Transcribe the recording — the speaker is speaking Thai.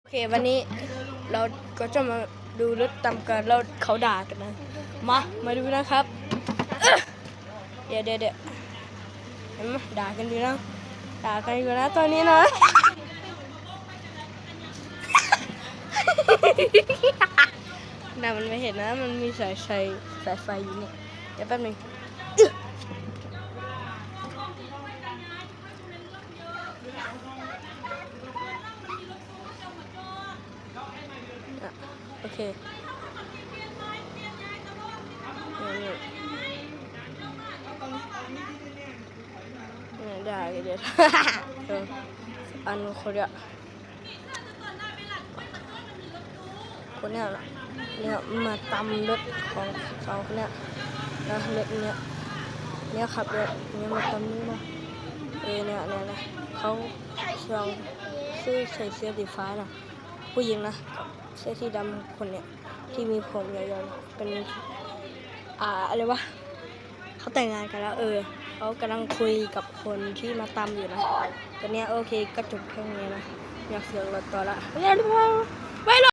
โอเควันนี้เราก็จะมาดูรถตำกันแล้วเขาด่ากันนะมาดูนะครับเดี๋ยวเห็นไหมด่ากันอยู่นะตอนนี้นะ น่ามันไม่เห็นนะมันมีสายไฟอยู่เนี่ยเดี๋ยวแป๊บนึงโอเคได้เดี๋ยวอันคนเนี้ยมาตำรถของเขาเนี่ยนะรถเนี่ยขับรถเนี่ยมาตำนี่นะเนี่ยเขาใส่เสื้อสีฟ้านะผู้หญิงนะเสื้อที่ดำคนเนี่ยที่มีผมยาวๆเป็นอะไรวะเขาแต่งงานกันแล้วเขากำลังคุยกับคนที่มาตำอยู่นะตอนนี้โอเคก็จบแค่นี้นะอยากเสียงรถต่อละไม่รอ